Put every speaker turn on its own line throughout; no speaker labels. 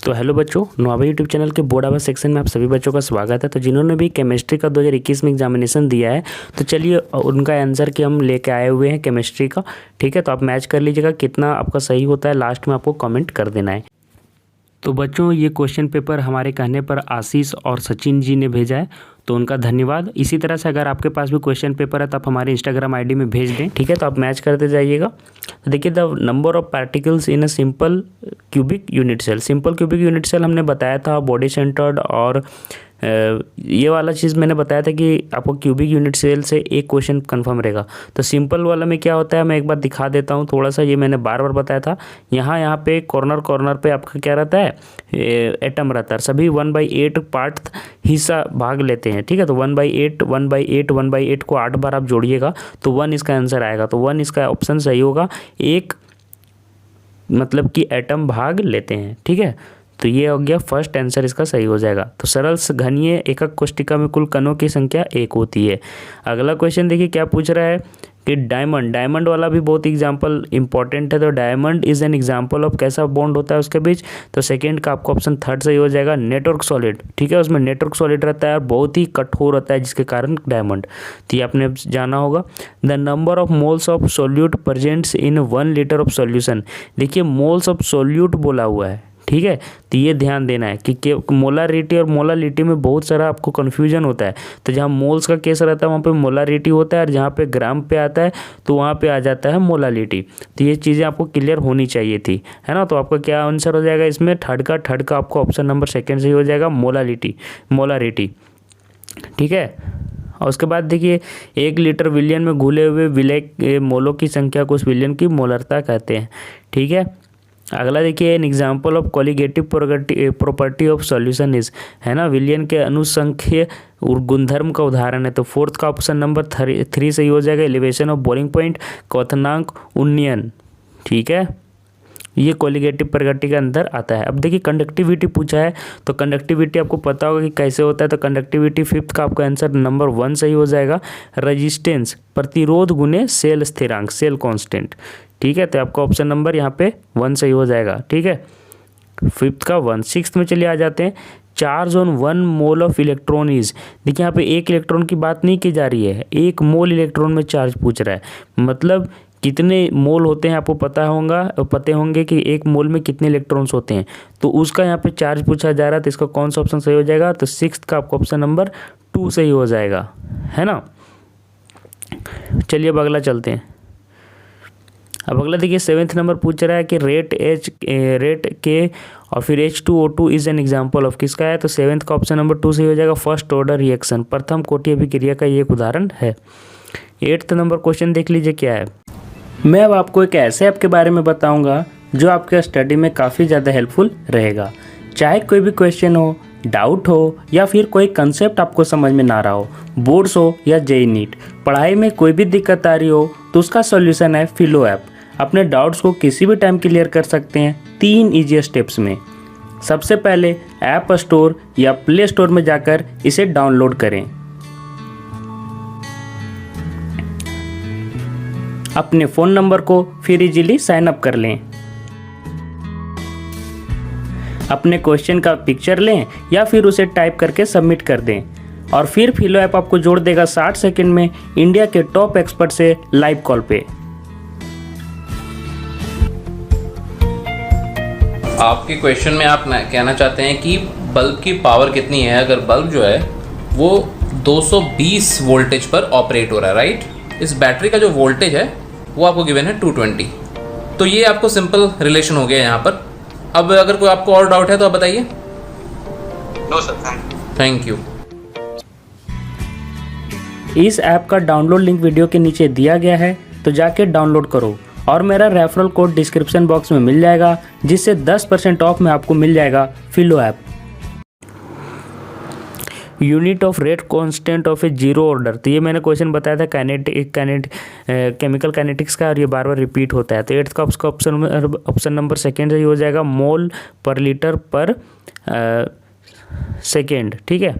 तो हेलो बच्चों, नोवा YouTube channel के बोर्ड आवर सेक्शन में आप सभी बच्चों का स्वागत है। तो जिन्होंने भी केमिस्ट्री का 2021 में एग्जामिनेशन दिया है तो चलिए उनका आंसर कि हम लेके आए हुए हैं केमिस्ट्री का। ठीक है, तो आप मैच कर लीजिएगा कितना आपका सही होता है, लास्ट में आपको कमेंट कर देना है। तो बच्चों, ये क्वेश्चन पेपर हमारे कहने पर आशीष और सचिन जी ने भेजा है, तो उनका धन्यवाद। इसी तरह से अगर आपके पास भी क्वेश्चन पेपर है तो आप हमारे इंस्टाग्राम आईडी में भेज दें। ठीक है, तो आप मैच करते जाइएगा। तो देखिए, the number of particles in a simple cubic unit cell. Simple cubic unit cell हमने बताया था बॉडी सेंटर्ड, और ये वाला चीज़ मैंने बताया था कि आपको क्यूबिक यूनिट सेल से एक क्वेश्चन कंफर्म रहेगा। तो सिंपल वाला में क्या होता है, मैं एक बार दिखा देता हूँ थोड़ा सा। ये मैंने बार बार बताया था। यहाँ पे कॉर्नर पे आपका क्या रहता है, एटम रहता है। सभी 1/8 पार्ट हिस्सा भाग लेते हैं। ठीक है, तो 1/8 1/8 1/8 को 8 बार आप जोड़िएगा तो 1 इसका आंसर आएगा। तो 1 इसका ऑप्शन सही होगा। एक मतलब कि एटम भाग लेते हैं। ठीक है, तो ये हो गया फर्स्ट आंसर, इसका सही हो जाएगा। तो सरल घनीय एकक कोष्टिका में कुल कणों की संख्या 1 होती है। अगला क्वेश्चन देखिए क्या पूछ रहा है कि डायमंड वाला भी बहुत एग्जांपल इंपॉर्टेंट है। तो diamond is an example of कैसा बॉन्ड होता है उसके बीच। तो सेकंड का आपको ऑप्शन थर्ड सही हो जाएगा, नेटवर्क सॉलिड। ठीक है, उसमें नेटवर्क सॉलिड रहता है और बहुत ही कठोर होता है जिसके कारण डायमंड। तो ये आपने जाना होगा। The number of moles of solute presents in 1 litre of solution. देखिए, मोल्स ऑफ सोल्यूट बोला हुआ है। ठीक है, तो ये ध्यान देना है कि मोलारिटी और मोलालिटी में बहुत सारा आपको कन्फ्यूजन होता है। तो जहाँ मोल्स का केस रहता है वहाँ पे मोलारिटी होता है, और जहाँ पे ग्राम पे आता है तो वहाँ पे आ जाता है मोलालिटी। तो ये चीज़ें आपको क्लियर होनी चाहिए थी, है ना। तो आपका क्या आंसर हो जाएगा इसमें, थर्ड का आपको ऑप्शन नंबर सेकेंड से ही हो जाएगा, मोलारिटी। ठीक है, और उसके बाद देखिए 1 लीटर विलियन में घुले हुए विलय मोलों की संख्या को उस विलियन की मोलरता कहते हैं। ठीक है, अगला देखिए, an example of colligative property of solution is, है ना, विलियन के अनुसंख्य गुणधर्म का उदाहरण है। तो फोर्थ का ऑप्शन नंबर 3 सही हो जाएगा, एलिवेशन ऑफ बॉइलिंग पॉइंट, क्वथनांक, उन्नयन। ठीक है, ये कॉलिगेटिव प्रॉपर्टी के अंदर आता है। अब देखिए कंडक्टिविटी पूछा है, तो कंडक्टिविटी आपको पता होगा कि कैसे होता है। तो कंडक्टिविटी फिफ्थ का आपका आंसर नंबर 1 सही हो जाएगा, रेजिस्टेंस, प्रतिरोध गुने सेल स्थिरांक, सेल कांस्टेंट। ठीक है, तो आपका ऑप्शन नंबर यहाँ पे 1 सही हो जाएगा। ठीक है, फिफ्थ का 1। सिक्स्थ में चलिए आ जाते हैं, charge on 1 mole of electron is. देखिए यहाँ पे एक इलेक्ट्रॉन की बात नहीं की जा रही है, 1 मोल इलेक्ट्रॉन में चार्ज पूछ रहा है। मतलब कितने मोल होते हैं आपको पते होंगे कि 1 मोल में कितने इलेक्ट्रॉन्स होते हैं, तो उसका यहाँ पे चार्ज पूछा जा रहा है। तो इसका कौन सा ऑप्शन सही हो जाएगा, तो सिक्स्थ का आपका ऑप्शन नंबर 2 सही हो जाएगा, है ना। चलिए अब अगला चलते हैं। अब अगला देखिए 7th नंबर पूछ रहा है कि रेट के और फिर H2O2 is an example of, किसका है। तो 7th का ऑप्शन नंबर 2 सही हो जाएगा, फर्स्ट ऑर्डर रिएक्शन, प्रथम कोटि अभिक्रिया का ये एक उदाहरण है। 8th नंबर क्वेश्चन देख लीजिए क्या है। मैं अब आपको एक ऐसे ऐप के बारे में बताऊंगा जो आपके स्टडी में काफ़ी ज़्यादा हेल्पफुल रहेगा। चाहे कोई भी क्वेश्चन हो, डाउट हो, या फिर कोई कंसेप्ट आपको समझ में ना रहा हो, बोर्ड्स हो या जेईई नीट, पढ़ाई में कोई भी दिक्कत आ रही हो, तो उसका सॉल्यूशन है फिलो ऐप। अपने डाउट्स को किसी भी टाइम क्लियर कर सकते हैं 3 ईजी स्टेप्स में। सबसे पहले ऐप स्टोर या प्ले स्टोर में जाकर इसे डाउनलोड करें। अपने फ़ोन नंबर को फिर इजीली साइन अप कर लें। अपने क्वेश्चन का पिक्चर लें या फिर उसे टाइप करके सबमिट कर दें, और फिर फिलो ऐप आपको जोड़ देगा 60 सेकंड में इंडिया के टॉप एक्सपर्ट से लाइव कॉल पे।
आपके क्वेश्चन में आप कहना चाहते हैं कि बल्ब की पावर कितनी है। अगर बल्ब जो है वो 220 वोल्टेज पर ऑपरेट हो रहा है, राइट। इस बैटरी का जो वोल्टेज है वो आपको गिवन है 220। तो ये आपको सिंपल रिलेशन हो गया यहाँ पर। अब अगर कोई आपको और डाउट है तो आप बताइए।
No sir,
thank you.
इस ऐप का डाउनलोड लिंक वीडियो के नीचे दिया गया है, तो जाके डाउनलोड करो, और मेरा रेफरल कोड डिस्क्रिप्शन बॉक्स में मिल जाएगा, जिससे 10% ऑफ में आपको मिल जाएगा फिलो app. Unit of rate constant of A zero order. तो ये मैंने क्वेश्चन बताया था केमिकल काइनेटिक्स का, और ये बार बार रिपीट होता है। तो 8th का उसका ऑप्शन नंबर सेकेंड से ही हो जाएगा, मोल पर लीटर पर सेकेंड। ठीक है,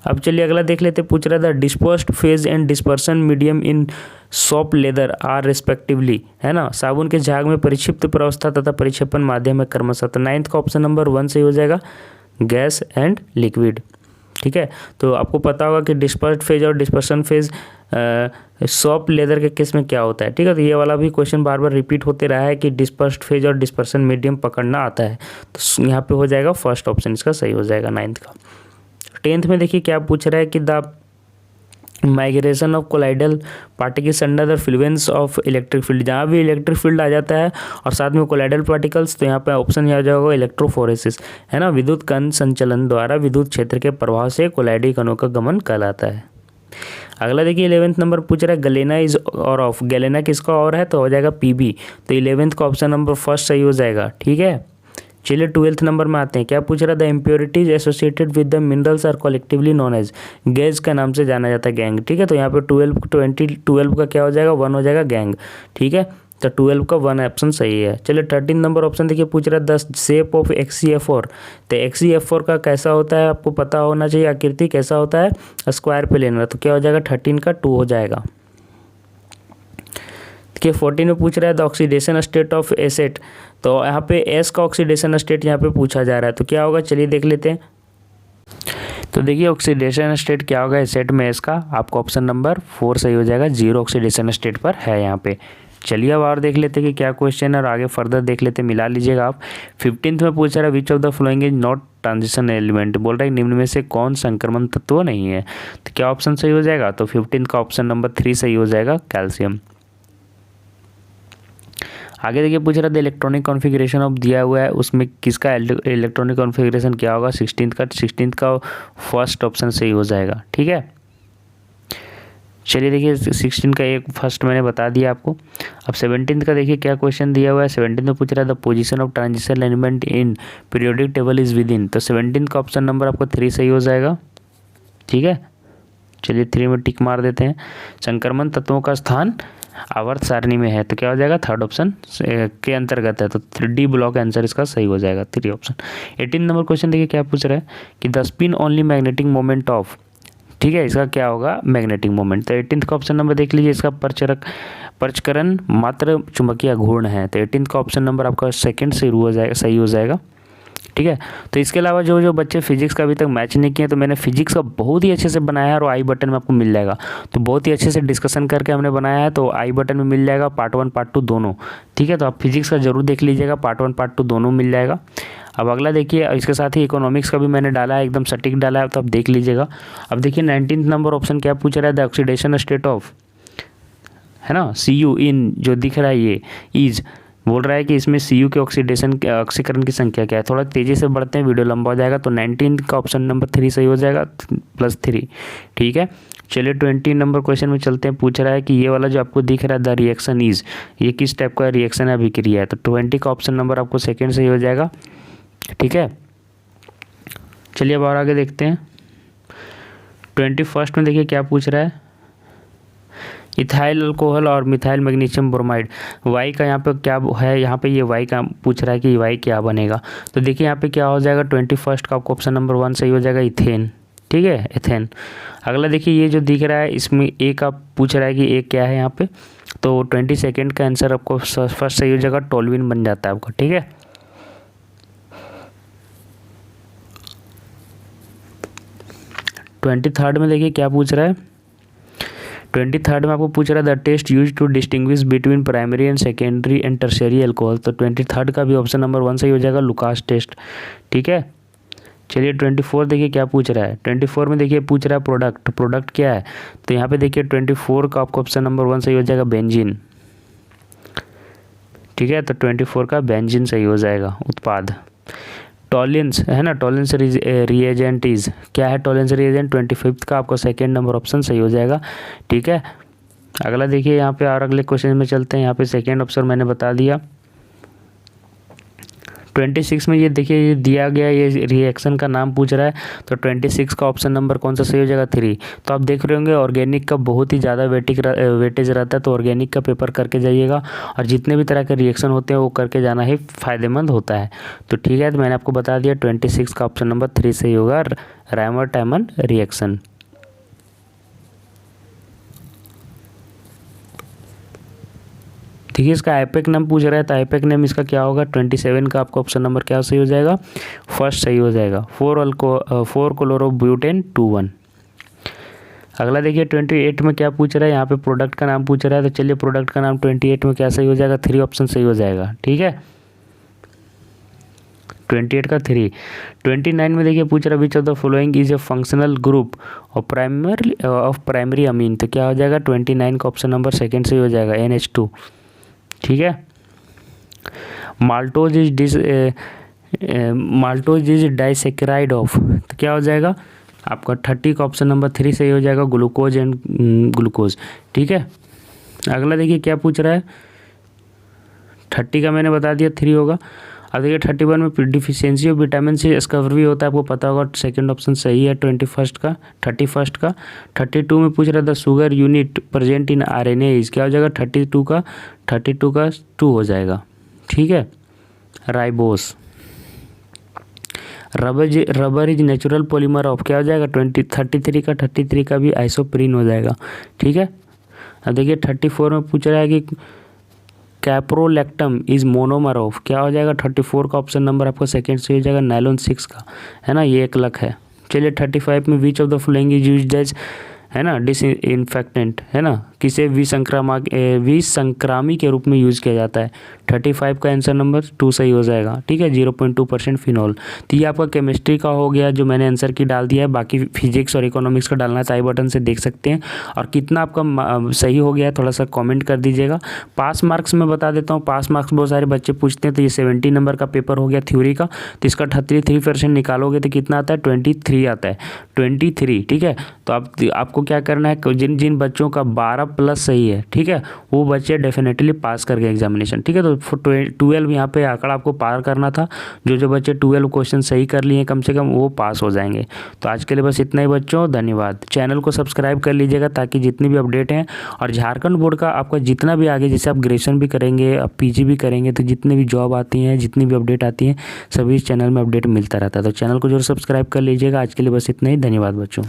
अब चलिए अगला देख लेते, पूछ रहा था dispersed phase and dispersion medium in soap lather are respectively, है ना, साबुन के झाग में परिक्षिप्त प्रावस्था तथा परिक्षेपण माध्यम में क्रमशः। तो 9th का ऑप्शन नंबर 1 सही हो जाएगा, गैस एंड लिक्विड। ठीक है, तो आपको पता होगा कि डिस्पर्स्ड फेज और डिस्पर्सन फेज सॉप लेदर के केस में क्या होता है। ठीक है, तो ये वाला भी क्वेश्चन बार बार रिपीट होते रहा है कि डिस्पर्स्ड फेज और डिस्पर्सन मीडियम पकड़ना आता है, तो यहाँ पे हो जाएगा फर्स्ट ऑप्शन इसका सही हो जाएगा 9th का। 10th में देखिए क्या पूछ रहा है कि the migration of colloidal particles under the Fluence of electric field, जहाँ भी इलेक्ट्रिक फील्ड आ जाता है और साथ में कोलाइडल पार्टिकल्स, तो यहाँ पे ऑप्शन आ जाएगा इलेक्ट्रोफोरेसिस, है ना, विद्युत कण संचलन द्वारा विद्युत क्षेत्र के प्रभाव से कोलाइडी कणों का गमन कहलाता है। अगला देखिए 11th नंबर पूछ रहा है गलेना इज और ऑफ, गलेना किसका और है, तो हो जाएगा पीबी, तो 11th का ऑप्शन नंबर फर्स्ट सही हो जाएगा। ठीक है, चलिए 12th नंबर में आते हैं, क्या पूछ रहा था impurities associated with the minerals are collectively known as, गैज का नाम से जाना जाता है गैंग। ठीक है, तो यहाँ पे 12 का क्या हो जाएगा, 1 हो जाएगा गैंग। ठीक है, तो 12 का 1 ऑप्शन सही है। चलिए 13 नंबर ऑप्शन देखिए पूछ रहा है द शेप ऑफ XeF4, तो XeF4 का कैसा होता है आपको पता होना चाहिए, आकृति कैसा होता है, स्क्वायर प्लेनर, तो क्या हो जाएगा 13 का 2 हो जाएगा। देखिए 14 में पूछ रहा है the oxidation state of asset, तो यहाँ पे एस का ऑक्सीडेशन स्टेट यहाँ पे पूछा जा रहा है, तो क्या होगा चलिए देख लेते हैं। तो देखिए ऑक्सीडेशन स्टेट क्या होगा एसेट में एस का, आपको ऑप्शन नंबर 4 सही हो जाएगा, 0 ऑक्सीडेशन स्टेट पर है यहाँ पे। चलिए अब और देख लेते हैं कि क्या क्वेश्चन है और आगे फर्दर देख लेते, मिला लीजिएगा आप। 15th में पूछ रहा है विच of the following is not transition element, बोल रहा है निम्न में से कौन संक्रमण तत्व नहीं है, तो क्या ऑप्शन सही हो जाएगा, तो 15th का ऑप्शन नंबर 3 सही हो जाएगा, कैल्शियम। आगे देखिए पूछ रहा था इलेक्ट्रॉनिक कॉन्फ़िगरेशन ऑफ दिया हुआ है, उसमें किसका इलेक्ट्रॉनिक कॉन्फ़िगरेशन क्या होगा, 16th का फर्स्ट ऑप्शन सही हो जाएगा। ठीक है, चलिए देखिए 16 का एक फर्स्ट मैंने बता दिया आपको। अब 17th का देखिए क्या क्वेश्चन दिया हुआ है, 17th में पूछ रहा था position of transition element in periodic table is with in, तो 17th का ऑप्शन नंबर आपको 3 सही हो जाएगा। ठीक है, चलिए 3 में टिक मार देते हैं। संक्रमण तत्वों का स्थान आवर्त सारणी में है, तो क्या हो जाएगा थर्ड ऑप्शन के अंतर्गत है, तो 3D ब्लॉक आंसर इसका सही हो जाएगा, 3 ऑप्शन। 18 नंबर क्वेश्चन देखिए क्या पूछ रहा है कि the spin only magnetic moment of, ठीक है, इसका क्या होगा मैग्नेटिक मोमेंट, तो 18th का ऑप्शन नंबर देख लीजिए, इसका परचकरण मात्र चुंबकीय घूर्ण है, तो 18th का ऑप्शन नंबर आपका सेकंड से हो जाएगा, सही हो जाएगा। ठीक है, तो इसके अलावा जो बच्चे फिजिक्स का अभी तक मैच नहीं किए, तो मैंने फिजिक्स का बहुत ही अच्छे से बनाया है और आई बटन में आपको मिल जाएगा, तो बहुत ही अच्छे से डिस्कशन करके हमने बनाया है, तो आई बटन में मिल जाएगा पार्ट 1 पार्ट 2 दोनों। ठीक है, तो आप फिजिक्स का जरूर देख लीजिएगा, पार्ट 1 पार्ट 2 दोनों मिल जाएगा। अब अगला देखिए, इसके साथ ही इकोनॉमिक्स का भी मैंने डाला है, एकदम सटीक डाला है, तो आप देख लीजिएगा। अब देखिए 19th नंबर ऑप्शन क्या पूछ रहा है, द ऑक्सीडेशन स्टेट ऑफ, है ना, Cu इन जो दिख रहा है ये इज, बोल रहा है कि इसमें Cu के ऑक्सीकरण की संख्या क्या है, थोड़ा तेज़ी से बढ़ते हैं वीडियो लंबा हो जाएगा, तो 19th का ऑप्शन नंबर 3 सही हो जाएगा, +3। ठीक है, चलिए 20 नंबर क्वेश्चन में चलते हैं। पूछ रहा है कि ये वाला जो आपको दिख रहा है द रिएक्शन इज, ये किस टाइप का रिएक्शन है, अभिक्रिया है, तो 20 का ऑप्शन नंबर आपको सेकेंड सही हो जाएगा। ठीक है, चलिए अब और आगे देखते हैं। 21 में देखिए क्या पूछ रहा है, इथाइल अल्कोहल और मिथाइल मैग्नीशियम ब्रोमाइड, वाई का यहाँ पे क्या है, यहाँ पे ये वाई का पूछ रहा है कि वाई क्या बनेगा, तो देखिए यहाँ पे क्या हो जाएगा 21 का आपको ऑप्शन नंबर 1 सही हो जाएगा, इथेन। ठीक है, इथेन। अगला देखिए ये जो दिख रहा है इसमें ए का पूछ रहा है कि ए क्या है यहाँ पे, तो 22 का आंसर आपको फर्स्ट सही हो जाएगा, टोल्यूइन बन जाता है आपका। ठीक है, 23 में देखिए क्या पूछ रहा है, 23 में आपको पूछ रहा है the test use to distinguish between primary and secondary and tertiary alcohol, तो 23 का भी ऑप्शन नंबर 1 सही हो जाएगा, लुकास टेस्ट। ठीक है, चलिए 24 देखिए क्या पूछ रहा है, 24 में देखिए पूछ रहा है प्रोडक्ट क्या है, तो यहाँ पे देखिए 24 का आपको ऑप्शन नंबर 1 सही हो जाएगा, बेंजीन। ठीक है, तो 24 का बेंजीन सही हो जाएगा, उत्पाद। टॉलेंस है ना, टॉलेंस रिएजेंट इज, क्या है टॉलेंस रिएजेंट, 25 का आपको सेकेंड नंबर ऑप्शन सही हो जाएगा। ठीक है, अगला देखिए यहाँ पे और अगले क्वेश्चन में चलते हैं, यहाँ पे सेकेंड ऑप्शन मैंने बता दिया। 26 में ये देखिए ये दिया गया, ये रिएक्शन का नाम पूछ रहा है, तो 26 का ऑप्शन नंबर कौन सा सही हो जाएगा? 3। तो आप देख रहे होंगे ऑर्गेनिक का बहुत ही ज़्यादा वेटेज रहता है, तो ऑर्गेनिक का पेपर करके जाइएगा, और जितने भी तरह के रिएक्शन होते हैं वो करके जाना ही फ़ायदेमंद होता है। तो ठीक है, तो मैंने आपको बता दिया 26 का ऑप्शन नंबर 3 सही होगा, रायमर-टायमन रिएक्शन। ठीक है, इसका आईपैक नेम पूछ रहा है, तो आईपैक नेम इसका क्या होगा? 27 का आपका ऑप्शन नंबर क्या सही हो जाएगा? फर्स्ट सही हो जाएगा, 4 क्लोरोब्यूटेन 2,1। अगला देखिए 28 में क्या पूछ रहा है, यहाँ पे प्रोडक्ट का नाम पूछ रहा है, तो चलिए प्रोडक्ट का नाम 28 में क्या सही हो जाएगा? 3 ऑप्शन सही हो जाएगा। ठीक है, 28 का 3। 29 में देखिए पूछ रहा है विच of the following is a functional group of primary amine, तो क्या हो जाएगा? 29 का ऑप्शन नंबर सेकंड सही हो जाएगा, NH2। ठीक है, माल्टोज इज डाइसेकेराइड ऑफ, तो क्या हो जाएगा आपका? 30 का ऑप्शन नंबर 3 सही हो जाएगा, ग्लूकोज एंड ग्लूकोज। ठीक है, अगला देखिए क्या पूछ रहा है, 30 का मैंने बता दिया 3 होगा। अब देखिए 31 में deficiency of vitamin C scurvy होता है, आपको पता होगा, सेकंड ऑप्शन सही है 31 का। 32 में पूछ रहा था sugar unit present in RNA is, क्या हो जाएगा? 32 का 2 हो जाएगा। ठीक है, ribose. Rubber is natural polymer of, क्या हो जाएगा? 33 का भी आइसोप्रीन हो जाएगा। ठीक है, अब देखिए 34 में पूछ रहा है कि कैप्रोलैक्टम इज मोनोमर ऑफ, क्या हो जाएगा? 34 का ऑप्शन नंबर आपका सेकंड से हो जाएगा, नायलॉन 6 का, है ना, ये 1 लाख है। चलिए 35 में which of the following is used as, है ना, डिसइंफेक्टेंट, है ना, किसे विसंक्रामी के रूप में यूज़ किया जाता है? 35 का आंसर नंबर 2 सही हो जाएगा। ठीक है, 0.2% फिनॉल। तो ये आपका केमिस्ट्री का हो गया जो मैंने आंसर की डाल दिया है, बाकी फिजिक्स और इकोनॉमिक्स का डालना है, आई बटन से देख सकते हैं। और कितना आपका सही हो गया है थोड़ा सा कॉमेंट कर दीजिएगा। पास मार्क्स में बता देता हूँ, पास मार्क्स बहुत सारे बच्चे पूछते हैं, तो ये 70 नंबर का पेपर हो गया थ्योरी का, तो इसका 33% निकालोगे तो कितना आता है? 23 आता है, 23। ठीक है, तो आपको क्या करना है, जिन बच्चों का 12+ सही है, ठीक है, वो बच्चे डेफिनेटली पास कर गए एग्जामिनेशन। ठीक है, तो 12 यहाँ पे आंकड़ा आपको पार करना था। जो बच्चे 12 क्वेश्चन सही कर लिए कम से कम वो पास हो जाएंगे। तो आज के लिए बस इतना ही बच्चों, धन्यवाद। चैनल को सब्सक्राइब कर लीजिएगा ताकि जितनी भी अपडेट हैं, और झारखंड बोर्ड का आपका जितना भी आगे, जैसे आप ग्रेजुएशन भी करेंगे, आप PG भी करेंगे, तो जितनी भी जॉब आती हैं, जितनी भी अपडेट आती हैं, सभी इस चैनल में अपडेट मिलता रहता है। तो चैनल को जरूर सब्सक्राइब कर लीजिएगा। आज के लिए बस इतना ही, धन्यवाद बच्चों।